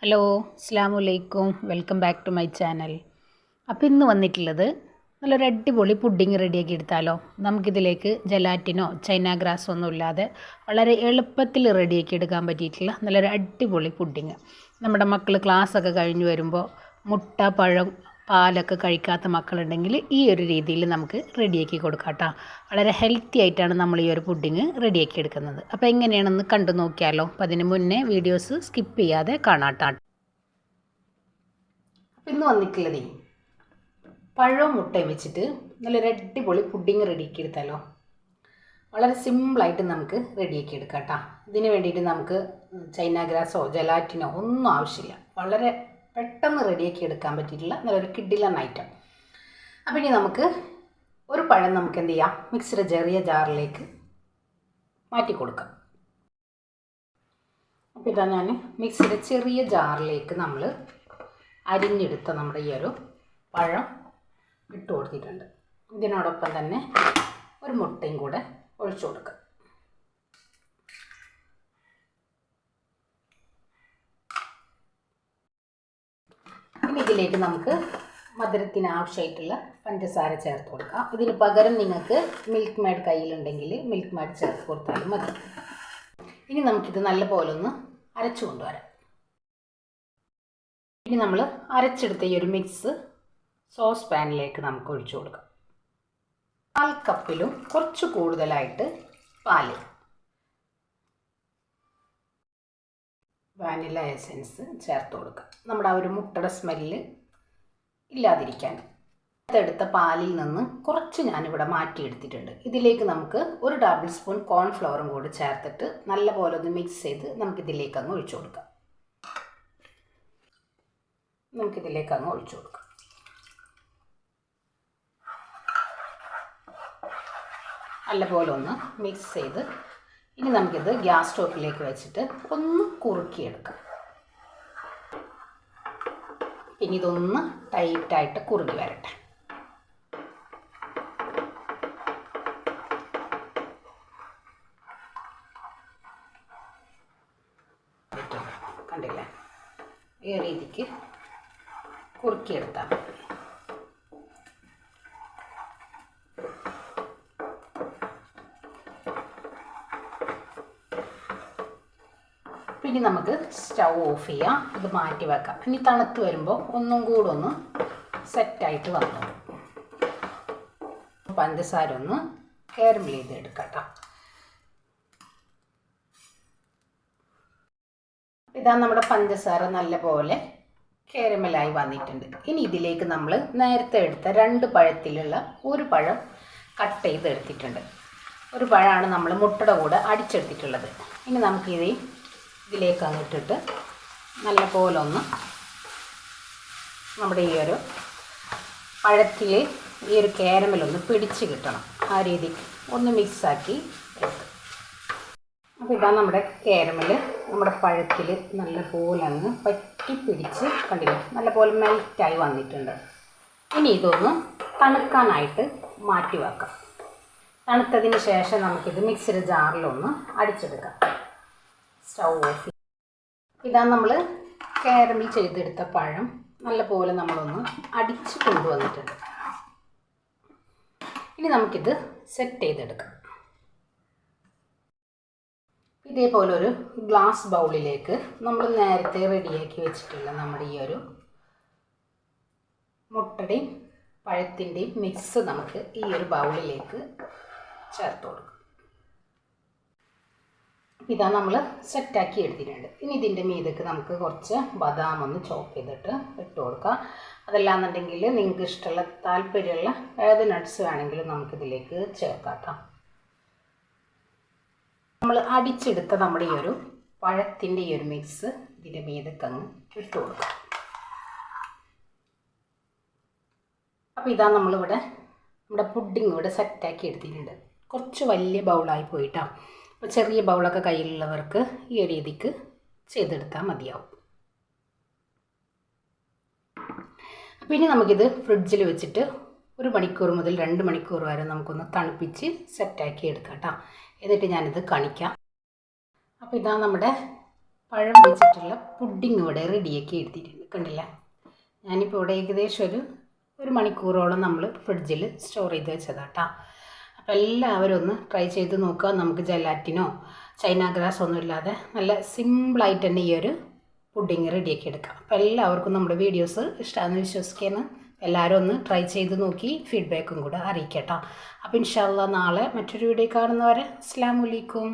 Hello അസ്സലാമു അലൈക്കും welcome back to my channel. അപ്പോൾ ഇന്ന് വന്നിട്ടുള്ളത് നല്ലൊരു അടിപൊളി പുഡിങ് റെഡിയാക്കി എടുത്താലോ. നമുക്കിതിലേക്ക് ജലാറ്റിനോ ചൈന ഗ്രാസോ ഒന്നും ഇല്ലാതെ വളരെ എളുപ്പത്തിൽ റെഡിയാക്കി എടുക്കാൻ പറ്റിയിട്ടുള്ള നല്ലൊരു അടിപൊളി പുഡിങ്. നമ്മുടെ മക്കൾ ക്ലാസ്സൊക്കെ കഴിഞ്ഞ് വരുമ്പോൾ മുട്ട പഴം പാലൊക്കെ കഴിക്കാത്ത മക്കളുണ്ടെങ്കിൽ ഈ ഒരു രീതിയിൽ നമുക്ക് റെഡിയാക്കി കൊടുക്കാം കേട്ടോ. വളരെ ഹെൽത്തി ആയിട്ടാണ് നമ്മൾ ഈ ഒരു പുഡിങ് റെഡിയാക്കി എടുക്കുന്നത്. അപ്പോൾ എങ്ങനെയാണെന്ന് കണ്ടു നോക്കിയാലോ. അപ്പോൾ അതിന് മുന്നേ വീഡിയോസ് സ്കിപ്പ് ചെയ്യാതെ കാണാട്ടോ. അപ്പോൾ ഇന്ന് വന്നിട്ടുള്ളതേ പഴവും മുട്ടയും വെച്ചിട്ട് നല്ലൊരു അടിപൊളി പുഡിങ് റെഡിയാക്കി എടുത്താലോ. വളരെ സിമ്പിളായിട്ട് നമുക്ക് റെഡിയാക്കി എടുക്കാം കേട്ടോ. ഇതിന് വേണ്ടിയിട്ട് നമുക്ക് ചൈന ഗ്രാസോ ജലാറ്റിനോ ഒന്നും ആവശ്യമില്ല. വളരെ പെട്ടെന്ന് റെഡിയാക്കി എടുക്കാൻ പറ്റിയിട്ടുള്ള നല്ലൊരു കിഡിലൻ ഐറ്റം. അപ്പോൾ ഇനി നമുക്ക് ഒരു പഴം നമുക്ക് എന്ത് ചെയ്യാം, മിക്സിയുടെ ചെറിയ ജാറിലേക്ക് മാറ്റി കൊടുക്കാം. അപ്പോൾ ഇതാ ഞാൻ മിക്സിയുടെ ചെറിയ ജാറിലേക്ക് നമ്മൾ അരിഞ്ഞെടുത്ത നമ്മുടെ ഈ ഒരു പഴം ഇട്ട് കൊടുത്തിട്ടുണ്ട്. ഇതിനോടൊപ്പം തന്നെ ഒരു മുട്ടയും കൂടെ ഒഴിച്ചു കൊടുക്കാം. ഇനി ഇതിലേക്ക് നമുക്ക് മധുരത്തിന് ആവശ്യമായിട്ടുള്ള പഞ്ചസാര ചേർത്ത് കൊടുക്കാം. ഇതിന് പകരം നിങ്ങൾക്ക് മിൽക്ക് മേഡ് കയ്യിലുണ്ടെങ്കിൽ മിൽക്ക് മേഡ് ചേർത്ത് കൊടുത്താലും മതി. ഇനി നമുക്കിത് നല്ലപോലെ ഒന്ന് അരച്ചു കൊണ്ടുവരാം. ഇനി നമ്മൾ അരച്ചെടുത്ത ഈ ഒരു മിക്സ് സോസ് പാനിലേക്ക് നമുക്ക് ഒഴിച്ചു കൊടുക്കാം. 4 കപ്പിലും കുറച്ച് കൂടുതലായിട്ട് പാല്, വാനില എസൻസ് ചേർത്ത് കൊടുക്കാം. നമ്മുടെ ആ ഒരു മുട്ടയുടെ സ്മെല്ല് ഇല്ലാതിരിക്കാൻ എടുത്ത പാലിൽ നിന്ന് കുറച്ച് ഞാനിവിടെ മാറ്റിയെടുത്തിട്ടുണ്ട്. ഇതിലേക്ക് നമുക്ക് 1 ടേബിൾ സ്പൂൺ കോൺഫ്ലവറും കൂടി ചേർത്തിട്ട് നല്ലപോലെ ഒന്ന് മിക്സ് ചെയ്ത് നമുക്കിതിലേക്ക് അങ്ങ് ഒഴിച്ചു കൊടുക്കാം. നല്ലപോലെ ഒന്ന് മിക്സ് ചെയ്ത് ഇനി നമുക്കിത് ഗ്യാസ് സ്റ്റോപ്പിലേക്ക് വെച്ചിട്ട് ഒന്ന് കുറുക്കിയെടുക്കാം. പിന്നെ ഇതൊന്ന് ടൈറ്റായിട്ട് കുറുകി വരട്ടെ. കണ്ടില്ലേ, ഈ രീതിക്ക് കുറുക്കിയെടുത്താൽ മതി. ഇനി നമുക്ക് സ്റ്റൗ ഓഫ് ചെയ്യാം, ഇത് മാറ്റി വെക്കാം. ഇനി തണുത്ത് വരുമ്പോൾ ഒന്നും കൂടെ ഒന്ന് സെറ്റായിട്ട് വന്നു പഞ്ചസാര ഒന്ന് കാരമൽ ചെയ്ത് എടുക്കാം. ഇതാ നമ്മുടെ പഞ്ചസാര നല്ലപോലെ കാരമലായി വന്നിട്ടുണ്ട്. ഇനി ഇതിലേക്ക് നമ്മൾ നേരത്തെ എടുത്ത 2 പഴത്തിലുള്ള ഒരു പഴം കട്ട് ചെയ്ത് എടുത്തിട്ടുണ്ട്. ഒരു പഴമാണ് നമ്മൾ മുട്ടയുടെ കൂടെ അടിച്ചെടുത്തിട്ടുള്ളത്. ഇനി ഇതിലേക്ക് അങ്ങിട്ടിട്ട് നല്ലപോലെ ഒന്ന് നമ്മുടെ ഈ ഒരു പഴത്തിൽ ഈ ഒരു കാരമലൊന്ന് പിടിച്ച് കിട്ടണം. ആ രീതിക്ക് ഒന്ന് മിക്സാക്കി എടുക്കും. അപ്പോൾ ഇതാ നമ്മുടെ കാരമൽ നമ്മുടെ പഴത്തിൽ നല്ലപോലെ അങ്ങ് പറ്റി പിടിച്ച് കണ്ടില്ലേ, നല്ലപോലെ മെൽറ്റായി വന്നിട്ടുണ്ട്. ഇനി ഇതൊന്ന് തണുക്കാനായിട്ട് മാറ്റി വെക്കാം. തണുത്തതിന് ശേഷം നമുക്കിത് മിക്സിയുടെ ജാറിലൊന്ന് അടിച്ചെടുക്കാം. Stove off. ഇതാ നമ്മൾ കാരമൽ ചെയ്തെടുത്ത പഴം നല്ലപോലെ നമ്മളൊന്ന് അടിച്ച് കൊണ്ടുവന്നിട്ടുണ്ട്. ഇനി നമുക്കിത് സെറ്റ് ചെയ്തെടുക്കാം. ഇതേപോലെ ഒരു ഗ്ലാസ് ബൗളിലേക്ക് നമ്മൾ നേരത്തെ റെഡിയാക്കി വെച്ചിട്ടുള്ള നമ്മുടെ ഈ ഒരു മുട്ടയുടെയും പഴത്തിൻ്റെയും മിക്സ് നമുക്ക് ഈ ഒരു ബൗളിലേക്ക് ചേർത്ത് കൊടുക്കാം. ഇതാ നമ്മൾ സെറ്റാക്കി എടുത്തിട്ടുണ്ട്. ഇനി ഇതിൻ്റെ മീതക്ക് നമുക്ക് കുറച്ച് ബദാം ഒന്ന് ചോപ്പ് ചെയ്തിട്ട് ഇട്ട് കൊടുക്കാം. അതല്ലാന്നുണ്ടെങ്കിൽ നിങ്ങൾക്ക് ഇഷ്ടമുള്ള താല്പര്യമുള്ള ഏത് നട്ട്സ് വേണമെങ്കിലും നമുക്കിതിലേക്ക് ചേർക്കാം. നമ്മൾ അടിച്ചെടുത്ത നമ്മുടെ ഈ ഒരു പഴത്തിൻ്റെ ഈ ഒരു മിക്സ് ഇതിൻ്റെ മീതക്ക് അങ്ങ് ഇട്ട് കൊടുക്കാം. അപ്പോൾ ഇതാ നമ്മളിവിടെ നമ്മുടെ പുഡിങ് ഇവിടെ സെറ്റാക്കി എടുത്തിട്ടുണ്ട്. കുറച്ച് വലിയ ബൗളായി പോയിട്ടാണ്. അപ്പോൾ ചെറിയ ബൗളൊക്കെ കയ്യിലുള്ളവർക്ക് ഈ രീതിക്ക് ചെയ്തെടുത്താൽ മതിയാവും. അപ്പോൾ ഇനി നമുക്കിത് ഫ്രിഡ്ജിൽ വെച്ചിട്ട് 1 മണിക്കൂർ മുതൽ 2 മണിക്കൂർ വരെ നമുക്കൊന്ന് തണുപ്പിച്ച് സെറ്റാക്കി എടുക്കാം കേട്ടോ. എന്നിട്ട് ഞാനിത് കാണിക്കാം. അപ്പോൾ ഇതാ നമ്മുടെ പഴം വെച്ചിട്ടുള്ള പുഡിംഗ് ഇവിടെ റെഡിയാക്കി എടുത്തിട്ടുണ്ട്. കണ്ടില്ല, ഞാനിപ്പോൾ ഇവിടെ ഏകദേശം ഒരു മണിക്കൂറോളം നമ്മൾ ഫ്രിഡ്ജിൽ സ്റ്റോർ ചെയ്ത് വെച്ചതാട്ടോ. അപ്പോൾ എല്ലാവരും ഒന്ന് ട്രൈ ചെയ്ത് നോക്കുക. നമുക്ക് ജലാറ്റിനോ ചൈന ഗ്രാസ് ഒന്നും ഇല്ലാതെ നല്ല സിമ്പിളായിട്ട് തന്നെ ഈ ഒരു പുഡിംഗ് റെഡിയാക്കി എടുക്കാം. അപ്പോൾ എല്ലാവർക്കും നമ്മുടെ വീഡിയോസ് ഇഷ്ടമാണെന്ന് വിശ്വസിക്കുന്നു. എല്ലാവരും ഒന്ന് ട്രൈ ചെയ്ത് നോക്കി ഫീഡ്ബാക്കും കൂടെ അറിയിക്കട്ടോ. അപ്പോൾ ഇൻഷാ അല്ലാഹ് നാളെ മറ്റൊരു വീഡിയോ കാണുന്നവരെ അസ്സലാമു അലൈക്കും.